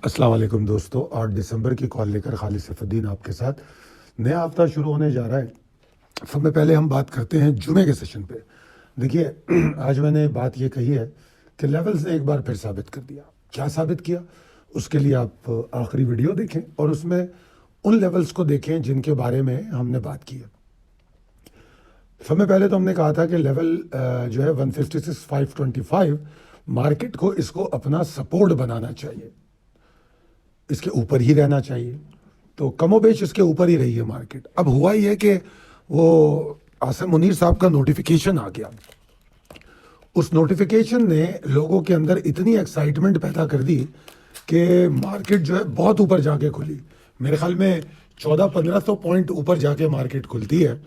अस्सलाम वालेकुम दोस्तों। 8 दिसंबर की कॉल लेकर खालिद सैफुद्दीन आपके साथ। नया हफ्ता शुरू होने जा रहा है। सबसे पहले हम बात करते हैं जुमे के सेशन पे। देखिए आज मैंने बात ये कही है कि लेवल्स ने एक बार फिर साबित कर दिया। क्या साबित किया उसके लिए आप आखिरी वीडियो देखें और उसमें उन लेवल्स को देखें जिनके बारे में हमने बात की है। सबसे पहले तो हमने कहा था कि लेवल जो है 156,525 मार्केट को इसको अपना सपोर्ट बनाना चाहिए, इसके ऊपर ही रहना चाहिए। तो कमोबेश इसके ऊपर ही रही है मार्केट। अब हुआ ये कि वो आसिम मुनीर साहब का नोटिफिकेशन आ गया। उस नोटिफिकेशन ने लोगों के अंदर इतनी एक्साइटमेंट पैदा कर दी कि मार्केट जो है बहुत ऊपर जाके खुली। मेरे ख्याल में 1400-1500 पॉइंट ऊपर जाके मार्केट खुलती है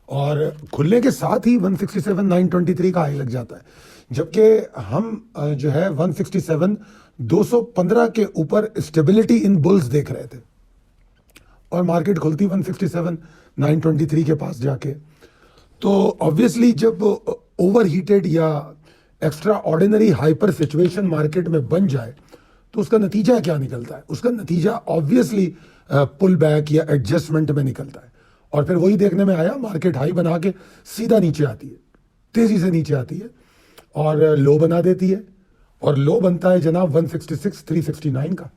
और खुलने के साथ ही 167,923 का हाई लग जाता है, जबकि हम जो है 167,215 के ऊपर स्टेबिलिटी इन बुल्स देख रहे थे और मार्केट खुलती 167,923 के पास जाके। तो ऑब्वियसली जब ओवर हीटेड या extra ordinary hyper situation market में बन जाए तो उसका नतीजा क्या निकलता है? उसका नतीजा ऑब्वियसली पुल बैक या एडजस्टमेंट में निकलता है। और फिर वही देखने में आया, मार्केट हाई बना के सीधा नीचे आती है, तेजी से नीचे आती है और लो बना देती है। और लो बनता है जनाब 166,369 का।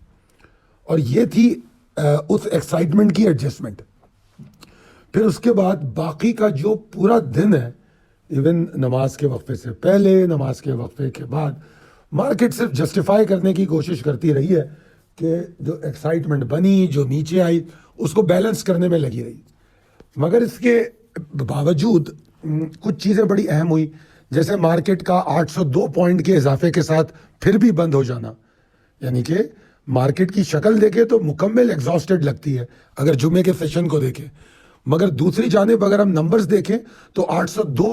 और ये थी उस एक्साइटमेंट की एडजस्टमेंट। फिर उसके बाद बाकी का जो पूरा दिन है, इवन नमाज के वक्फे से पहले, नमाज के वक्फे के बाद, मार्केट सिर्फ जस्टिफाई करने की कोशिश करती रही है कि जो एक्साइटमेंट बनी, जो नीचे आई, उसको बैलेंस करने में लगी रही। मगर इसके बावजूद कुछ चीज़ें बड़ी अहम हुई, जैसे मार्केट का 802 पॉइंट के इजाफे के साथ फिर भी बंद हो जाना। यानी कि मार्केट की शक्ल देखे तो मुकम्मल एग्जॉस्टेड लगती है अगर जुमे के सेशन को देखें, मगर दूसरी जानिब अगर हम नंबर्स देखें तो 802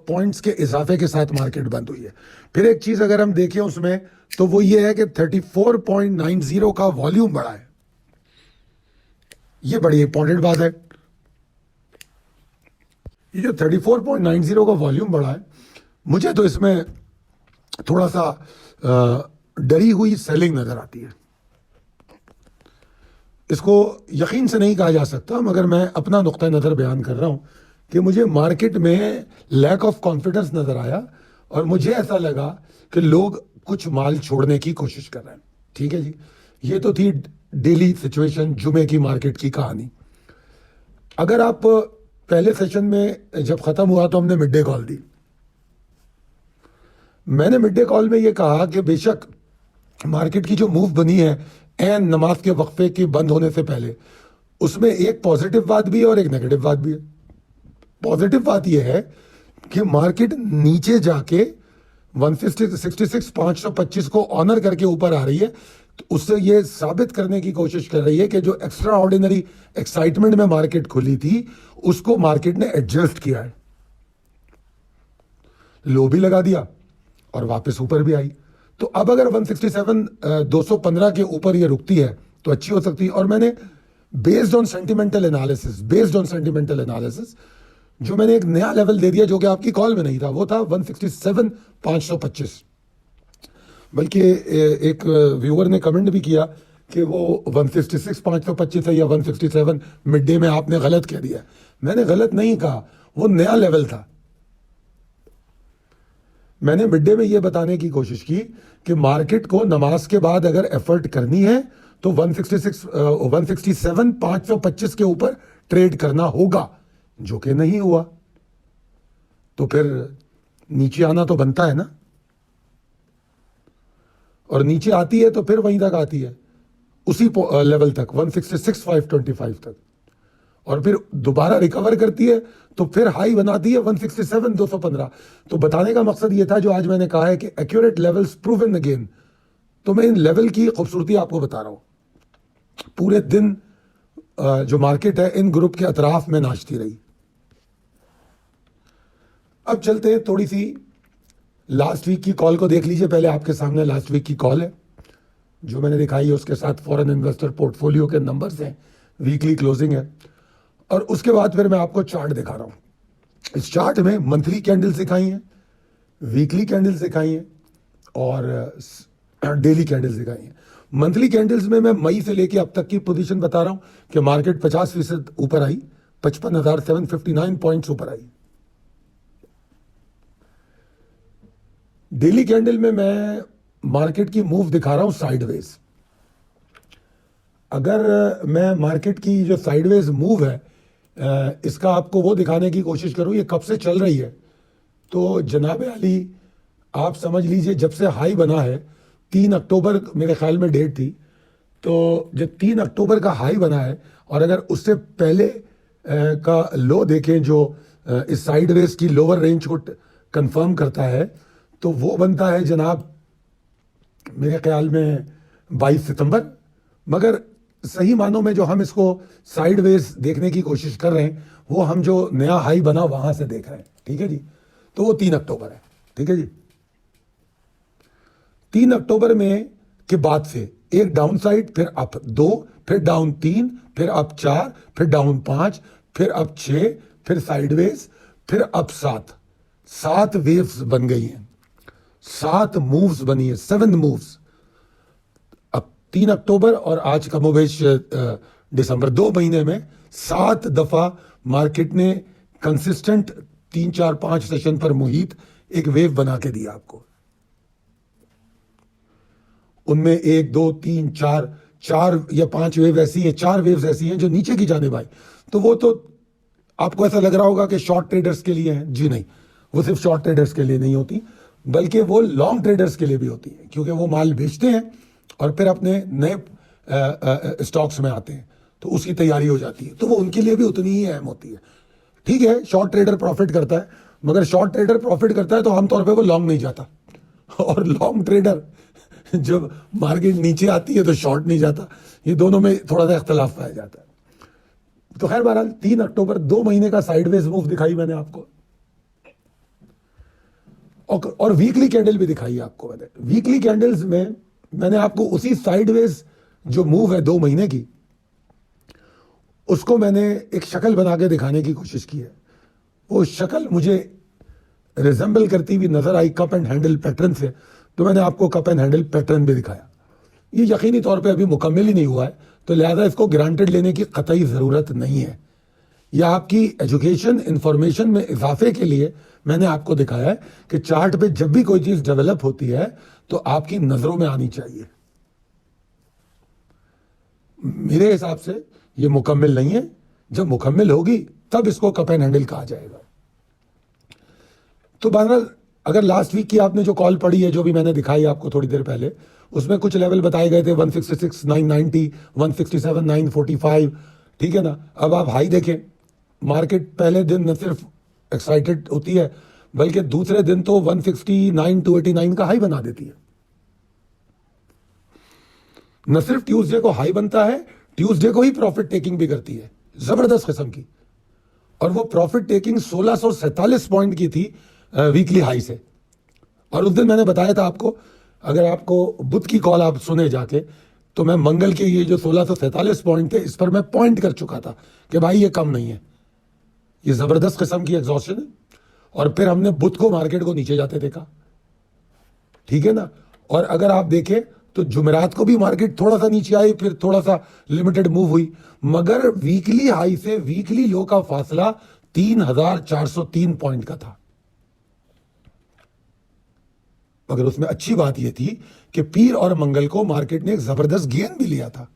पॉइंट्स के इजाफे के साथ मार्केट बंद हुई है। फिर एक चीज़ अगर हम देखें उसमें तो वो ये है कि 34.90 का वॉल्यूम बढ़ा है। ये बड़ी इंपॉर्टेंट बात है। ये जो 34.90 का वॉल्यूम बढ़ा है, मुझे तो इसमें थोड़ा सा डरी हुई सेलिंग नजर आती है। इसको यकीन से नहीं कहा जा सकता, मगर मैं अपना नुक्ता नज़र बयान कर रहा हूं कि मुझे मार्केट में लैक ऑफ कॉन्फिडेंस नज़र आया और मुझे ऐसा लगा कि लोग कुछ माल छोड़ने की कोशिश कर रहे हैं। ठीक है जी, ये तो थी डेली सिचुएशन, जुमे की मार्केट की कहानी। अगर आप पहले सेशन में जब ख़त्म हुआ तो हमने मिड डे कॉल दी। मैंने मिड डे कॉल में ये कहा कि बेशक मार्केट की जो मूव बनी है एन नमाज के वक्फे के बंद होने से पहले, उसमें एक पॉजिटिव बात भी है और एक नेगेटिव बात भी है। पॉजिटिव बात यह है कि मार्केट नीचे जाके 166,525 को ऑनर करके ऊपर आ रही है। तो उससे ये साबित करने की कोशिश कर रही है कि जो एक्स्ट्रा ऑर्डिनरी एक्साइटमेंट में मार्केट खुली थी उसको मार्केट ने एडजस्ट किया है। लो भी लगा दिया और वापस ऊपर भी आई। तो अब अगर 167,215 के ऊपर ये रुकती है तो अच्छी हो सकती है। और मैंने बेस्ड ऑन सेंटिमेंटल एनालिसिस जो मैंने एक नया लेवल दे दिया जो कि आपकी कॉल में नहीं था, वो था 167,525। बल्कि एक व्यूअर ने कमेंट भी किया कि वो 166,525 है या 167 मिड डे में आपने गलत कह दिया। मैंने गलत नहीं कहा, वो नया लेवल था। मैंने मिड डे में यह बताने की कोशिश की कि मार्केट को नमाज के बाद अगर एफर्ट करनी है तो 167,525 के ऊपर ट्रेड करना होगा, जो कि नहीं हुआ। तो फिर नीचे आना तो बनता है ना, और नीचे आती है तो फिर वहीं तक आती है, उसी लेवल तक 166,525 तक, और फिर दोबारा रिकवर करती है तो फिर हाई बनाती है 167,215। तो बताने का मकसद ये था जो आज मैंने कहा है कि एक्यूरेट लेवल्स प्रूवन अगेन। तो मैं इन लेवल की खूबसूरती आपको बता रहा हूं। पूरे दिन जो मार्केट है इन ग्रुप के अतराफ में नाचती रही। अब चलते हैं थोड़ी सी लास्ट वीक की कॉल को देख लीजिए। पहले आपके सामने लास्ट वीक की कॉल है जो मैंने दिखाई है, उसके साथ फॉरेन इन्वेस्टर पोर्टफोलियो के नंबर्स हैं, वीकली क्लोजिंग है, और उसके बाद फिर मैं आपको चार्ट दिखा रहा हूं। इस चार्ट में मंथली कैंडल्स दिखाई हैं, वीकली कैंडल्स दिखाई हैं और डेली कैंडल्स दिखाई हैं। मंथली कैंडल्स में मैं मई से लेके अब तक की पोजीशन बता रहा हूं कि मार्केट 50% ऊपर आई, 55,759 पॉइंट्स ऊपर आई। डेली कैंडल में मैं मार्केट की मूव दिखा रहा हूं साइडवेज। अगर मैं मार्केट की जो साइडवेज मूव है इसका आपको वो दिखाने की कोशिश करूं ये कब से चल रही है, तो जनाब अली आप समझ लीजिए जब से हाई बना है 3 अक्टूबर मेरे ख्याल में डेट थी, तो जब 3 अक्टूबर का हाई बना है और अगर उससे पहले का लो देखें जो इस साइडवेज की लोअर रेंज को कंफर्म करता है, तो वो बनता है जनाब मेरे ख्याल में 22 सितंबर। मगर सही मानों में जो हम इसको साइडवेज देखने की कोशिश कर रहे हैं वो हम जो नया हाई बना वहां से देख रहे हैं, ठीक है जी। तो वो 3 अक्टूबर है, ठीक है जी। 3 अक्टूबर में के बाद से एक डाउन साइड, फिर अप 2, फिर डाउन 3, फिर अप 4, फिर डाउन 5, फिर अप 6, फिर साइडवेज, फिर अप 7 वेव्स बन गई हैं, 7 मूव्स बनी है, 7 मूव्स। अब 3 अक्टूबर और आज कमोबेश दिसंबर, 2 महीने में 7 दफा मार्केट ने कंसिस्टेंट 3, 4, 5 सेशन पर मुहित एक वेव बना के दिया आपको। उनमें 1, 2, 3, 4 या 5 वेव ऐसी है, 4 वेव्स ऐसी हैं जो नीचे की जाने भाई। तो वो तो आपको ऐसा लग रहा होगा कि शॉर्ट ट्रेडर्स के लिए हैं, जी नहीं, वो सिर्फ शॉर्ट ट्रेडर्स के लिए नहीं होती बल्कि वो लॉन्ग ट्रेडर्स के लिए भी होती है, क्योंकि वो माल बेचते हैं और फिर अपने नए स्टॉक्स में आते हैं, तो उसकी तैयारी हो जाती है, तो वो उनके लिए भी उतनी ही अहम होती है। ठीक है, शॉर्ट ट्रेडर प्रॉफिट करता है, मगर शॉर्ट ट्रेडर प्रॉफिट करता है तो आमतौर पर वो लॉन्ग नहीं जाता, और लॉन्ग ट्रेडर जब मार्केट नीचे आती है तो शॉर्ट नहीं जाता। ये दोनों में थोड़ा सा इख्तलाफ पाया जाता है। तो खैर बहरहाल 3 अक्टूबर 2 महीने का साइडवेज मूव दिखाई मैंने आपको, और वीकली कैंडल भी दिखाई आपको मैंने। वीकली कैंडल्स में मैंने आपको उसी साइडवेज जो मूव है 2 महीने की, उसको मैंने एक शक्ल बना के दिखाने की कोशिश की है। वो शक्ल मुझे रिजेंबल करती हुई नजर आई कप एंड हैंडल पैटर्न से, तो मैंने आपको कप एंड हैंडल पैटर्न भी दिखाया। ये यकीनी तौर पे अभी मुकम्मल ही नहीं हुआ है, तो लिहाजा इसको ग्रांटेड लेने की कतई ज़रूरत नहीं है। यह आपकी एजुकेशन इंफॉर्मेशन में इजाफे के लिए मैंने आपको दिखाया है कि चार्ट पे जब भी कोई चीज़ डेवलप होती है तो आपकी नज़रों में आनी चाहिए। मेरे हिसाब से ये मुकम्मल नहीं है, जब मुकम्मल होगी तब इसको कप एंड हैंडल कहा जाएगा। तो बहरहाल अगर लास्ट वीक की आपने जो कॉल पढ़ी है, जो भी मैंने दिखाई आपको थोड़ी देर पहले, उसमें कुछ लेवल बताए गए थे 166,990, 167,945, ठीक है ना। अब आप हाई देखें, मार्केट पहले दिन न सिर्फ एक्साइटेड होती है बल्कि दूसरे दिन तो 169,289 का हाई बना देती है। न सिर्फ ट्यूसडे को हाई बनता है, ट्यूसडे को ही प्रॉफिट टेकिंग भी करती है, जबरदस्त किस्म की। और वो प्रॉफिट टेकिंग 1647 पॉइंट की थी वीकली हाई से। और उस दिन मैंने बताया था आपको, अगर आपको बुध की कॉल आप सुने जाके, तो मैं मंगल के ये जो 1647 पॉइंट थे इस पर मैं पॉइंट कर चुका था कि भाई ये कम नहीं है, ये जबरदस्त किस्म की एग्जॉस्शन है। और फिर हमने बुध को मार्केट को नीचे जाते देखा, ठीक है ना। और अगर आप देखें तो जुमेरात को भी मार्केट थोड़ा सा नीचे आई, फिर थोड़ा सा लिमिटेड मूव हुई, मगर वीकली हाई से वीकली लो का फासला 3,403 पॉइंट का था। मगर उसमें अच्छी बात यह थी कि पीर और मंगल को मार्केट ने एक जबरदस्त गेन भी लिया था।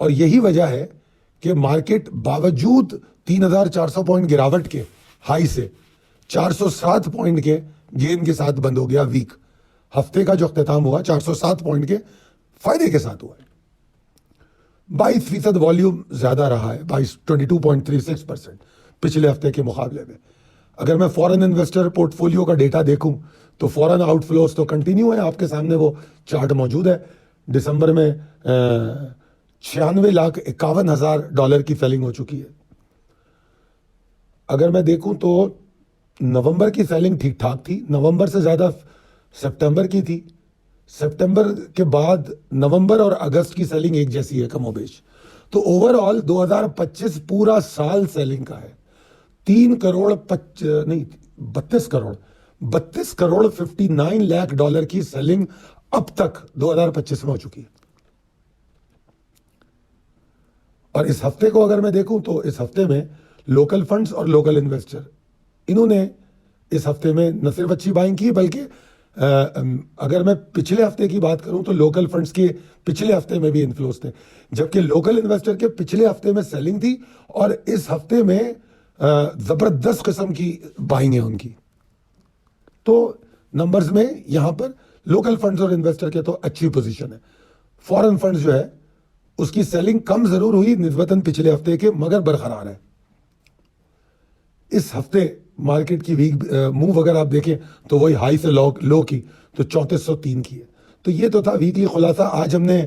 और यही वजह है कि मार्केट बावजूद 3,400 पॉइंट गिरावट के हाई से 407 पॉइंट के गेन के साथ बंद हो गया। वीक हफ्ते का जो अख्तिताम हुआ 407 पॉइंट के फायदे के साथ हुआ है। 22% वॉल्यूम ज्यादा रहा है, 22.36% पिछले हफ्ते के मुकाबले में। अगर मैं फॉरेन इन्वेस्टर पोर्टफोलियो का डेटा देखूं तो फॉरेन आउटफ्लोज तो कंटिन्यू है, आपके सामने वो चार्ट मौजूद है। दिसंबर में 96,51,000 डॉलर की सेलिंग हो चुकी है। अगर मैं देखूं तो नवंबर की सेलिंग ठीक ठाक थी, नवंबर से ज्यादा सितंबर की थी। सितंबर के बाद नवंबर और अगस्त की सेलिंग एक जैसी है कमोबेश। तो ओवरऑल 2025 पूरा साल सेलिंग का है। 32 करोड़ 59 लाख डॉलर की सेलिंग अब तक 2025 में हो चुकी है। और इस हफ्ते को अगर मैं देखूं तो इस हफ्ते में लोकल फंड्स और लोकल इन्वेस्टर, इन्होंने इस हफ्ते में न सिर्फ अच्छी बाइंग की, बल्कि अगर मैं पिछले हफ्ते की बात करूं तो लोकल फंड्स के पिछले हफ्ते में भी इन्फ्लोस थे, जबकि लोकल इन्वेस्टर के पिछले हफ्ते में सेलिंग थी और इस हफ्ते में जबरदस्त किस्म की बाइंग है उनकी। तो नंबर्स में यहां पर लोकल फंड्स और इन्वेस्टर के तो अच्छी पोजीशन है। फॉरेन फंड्स जो है उसकी सेलिंग कम जरूर हुई निस्बतन पिछले हफ्ते के, मगर बरकरार है। इस हफ्ते मार्केट की वीक मूव अगर आप देखें तो वही हाई से लो की तो 3403 की है। तो ये तो था वीकली खुलासा। आज हमने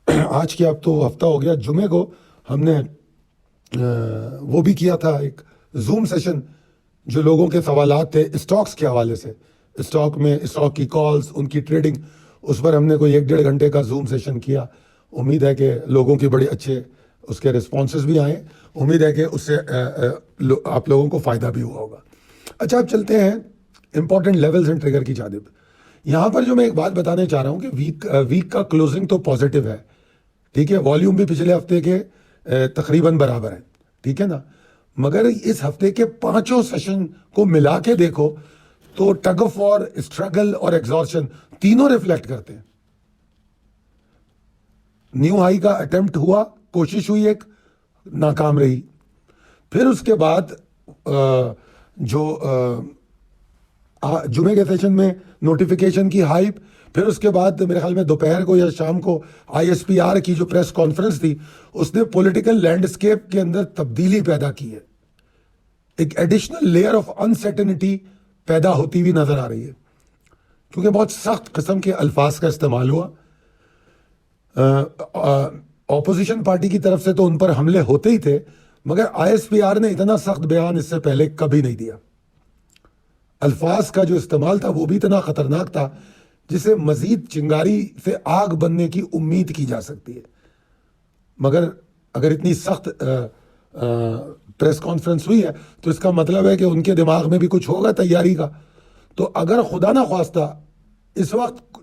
आज के अब तो हफ्ता हो गया, जुमे को हमने वो भी किया था एक जूम सेशन, जो लोगों के सवालात थे स्टॉक्स के हवाले से, स्टॉक की कॉल्स, उनकी ट्रेडिंग, उस पर हमने कोई 1-1.5 घंटे का जूम सेशन किया। उम्मीद है कि लोगों की बड़े अच्छे उसके रिस्पॉन्सेज भी आए। उम्मीद है कि उससे आप लोगों को फ़ायदा भी हुआ होगा। अच्छा, अब चलते हैं इंपॉर्टेंट लेवल्स एंड ट्रिगर की जानिब। यहाँ पर जो मैं एक बात बताने चाह रहा हूँ कि वीक का क्लोजिंग तो पॉजिटिव है, ठीक है, वॉल्यूम भी पिछले हफ्ते के तकरीबन बराबर है, ठीक है ना, मगर इस हफ्ते के 5 सेशन को मिला के देखो तो टग ऑफ वॉर, स्ट्रगल और एग्जॉर्शन तीनों रिफ्लेक्ट करते हैं। न्यू हाई का अटेम्प्ट हुआ, कोशिश हुई, एक नाकाम रही। फिर उसके बाद जो जुमे के सेशन में नोटिफिकेशन की हाइप, फिर उसके बाद मेरे ख्याल में दोपहर को या शाम को ISPR की जो प्रेस कॉन्फ्रेंस थी उसने पॉलिटिकल लैंडस्केप के अंदर तब्दीली पैदा की है। एक एडिशनल लेयर ऑफ अनसर्टेनिटी पैदा होती हुई नजर आ रही है, क्योंकि बहुत सख्त किस्म के अल्फाज का इस्तेमाल हुआ। ऑपोजिशन पार्टी की तरफ से तो उन पर हमले होते ही थे, मगर ISPR ने इतना सख्त बयान इससे पहले कभी नहीं दिया। अल्फाज का जो इस्तेमाल था वो भी इतना खतरनाक था जिसे मजीद चिंगारी से आग बनने की उम्मीद की जा सकती है। मगर अगर इतनी सख्त प्रेस कॉन्फ्रेंस हुई है तो इसका मतलब है कि उनके दिमाग में भी कुछ होगा तैयारी का। तो अगर खुदा ना ख्वास्ता इस वक्त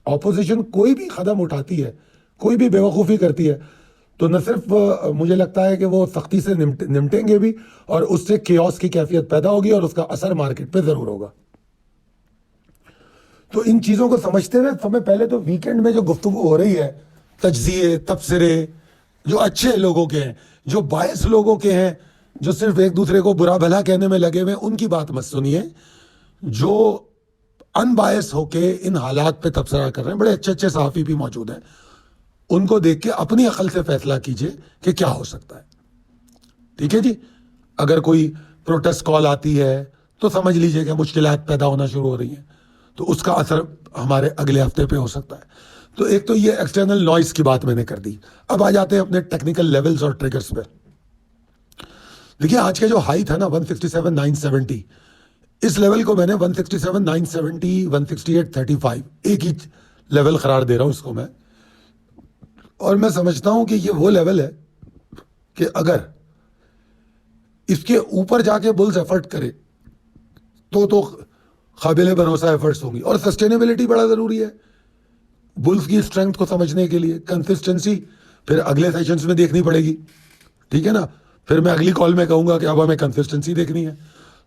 ऑपोजिशन कोई भी कदम उठाती है, कोई भी बेवकूफ़ी करती है, तो न सिर्फ मुझे लगता है कि वो सख्ती से निपटेंगे भी, और उससे केओस की कैफियत पैदा होगी और उसका असर मार्केट पे ज़रूर होगा। तो इन चीज़ों को समझते हुए हमें पहले तो वीकेंड में जो गुफ्तगू हो रही है, तज्जिए तबसरे जो अच्छे लोगों के हैं, जो बायस लोगों के हैं, जो सिर्फ एक दूसरे को बुरा भला कहने में लगे हुए, उनकी बात मत सुनिए। जो अनबायस होके इन हालात पे तबसरा कर रहे हैं, बड़े अच्छे अच्छे सहाफ़ी भी मौजूद हैं, उनको देख के अपनी अकल से फैसला कीजिए कि क्या हो सकता है। ठीक है जी। अगर कोई प्रोटेस्ट कॉल आती है तो समझ लीजिए कि मुश्किलात पैदा होना शुरू हो रही हैं, तो उसका असर हमारे अगले हफ्ते पे हो सकता है। तो एक तो ये एक्सटर्नल नॉइस की बात मैंने कर दी। अब आ जाते हैं अपने टेक्निकल लेवल्स और ट्रिगर्स पे। देखिए, आज का जो हाई था ना 167,970, इस लेवल को मैंने 167,970, 168,35 एक ही लेवल करार दे रहा हूं इसको मैं। और मैं समझता हूं कि ये वो लेवल है कि अगर इसके ऊपर जाके बुल्स एफर्ट करे तो काबिल भरोसा एफर्ट्स होंगी। और सस्टेनेबिलिटी बड़ा जरूरी है बुल्स की स्ट्रेंथ को समझने के लिए। कंसिस्टेंसी फिर अगले सेशंस में देखनी पड़ेगी, ठीक है ना। फिर मैं अगली कॉल में कहूंगा कि अब हमें कंसिस्टेंसी देखनी है।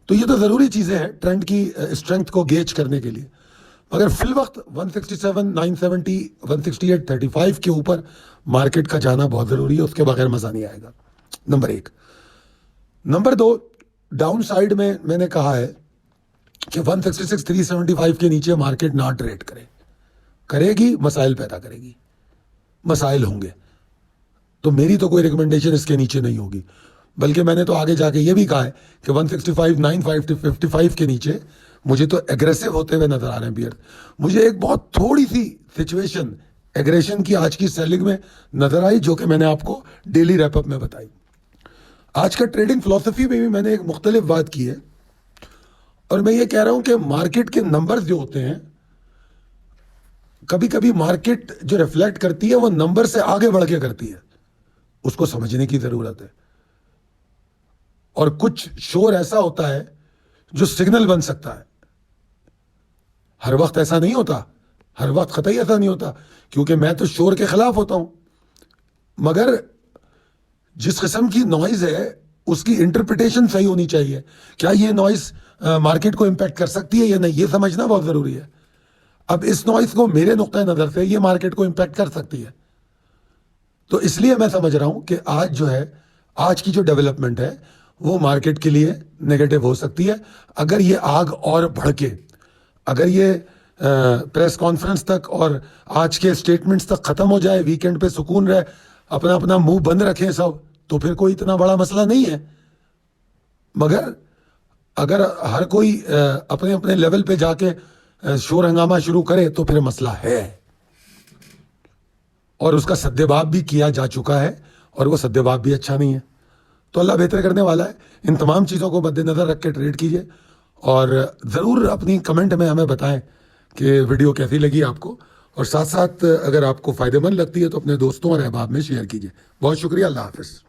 तो ये तो ज़रूरी चीज़ें हैं ट्रेंड की स्ट्रेंथ को गेज करने के लिए। मगर फिल वक्त 167,970, 168,35 के ऊपर मार्केट का जाना बहुत ज़रूरी है, उसके बगैर मज़ा नहीं आएगा। नंबर 1। नंबर 2, डाउन साइड में मैंने कहा है कि 166,375 के नीचे मार्केट ना ट्रेड करेगी, मसाइल पैदा करेगी, मसाइल होंगे। तो मेरी तो कोई रिकमेंडेशन इसके नीचे नहीं होगी, बल्कि मैंने तो आगे जाके ये भी कहा है कि 165,955 के नीचे मुझे तो एग्रेसिव होते हुए नजर आ रहे हैं बियर। मुझे एक बहुत थोड़ी सी सिचुएशन एग्रेशन की आज की सेलिंग में नजर आई, जो कि मैंने आपको डेली रैपअप में बताई। आज का ट्रेडिंग फिलॉसफी में भी मैंने एक मुख्तलिफ बात की है, और मैं ये कह रहा हूं कि मार्केट के नंबर्स जो होते हैं, कभी कभी मार्केट जो रिफ्लेक्ट करती है वो नंबर से आगे बढ़ के करती है, उसको समझने की जरूरत है। और कुछ शोर ऐसा होता है जो सिग्नल बन सकता है, हर वक्त ऐसा नहीं होता। हर वक्त कतई ऐसा नहीं होता, क्योंकि मैं तो शोर के खिलाफ होता हूं, मगर जिस किस्म की नॉइज है उसकी इंटरप्रिटेशन सही होनी चाहिए। क्या ये नॉइज मार्केट को इम्पैक्ट कर सकती है या नहीं, ये समझना बहुत जरूरी है। अब इस नॉइज को मेरे नुक्ता नजर से ये मार्केट को इम्पैक्ट कर सकती है, तो इसलिए मैं समझ रहा हूं कि आज जो है, आज की जो डेवलपमेंट है वो मार्केट के लिए नेगेटिव हो सकती है। अगर ये आग और भड़के, अगर ये प्रेस कॉन्फ्रेंस तक और आज के स्टेटमेंट्स तक खत्म हो जाए, वीकेंड पे सुकून रहे, अपना अपना मुंह बंद रखें सब, तो फिर कोई इतना बड़ा मसला नहीं है। मगर अगर हर कोई अपने अपने लेवल पे जाके शोर हंगामा शुरू करे तो फिर मसला है, और उसका सद्देबाब भी किया जा चुका है, और वो सद्देबाब भी अच्छा नहीं है। तो अल्लाह बेहतर करने वाला है। इन तमाम चीज़ों को मद्देनज़र रख के ट्रेड कीजिए, और ज़रूर अपनी कमेंट में हमें बताएं कि वीडियो कैसी लगी आपको, और साथ साथ अगर आपको फ़ायदेमंद लगती है तो अपने दोस्तों और अहबाब में शेयर कीजिए। बहुत शुक्रिया, अल्लाह हाफ़िज़।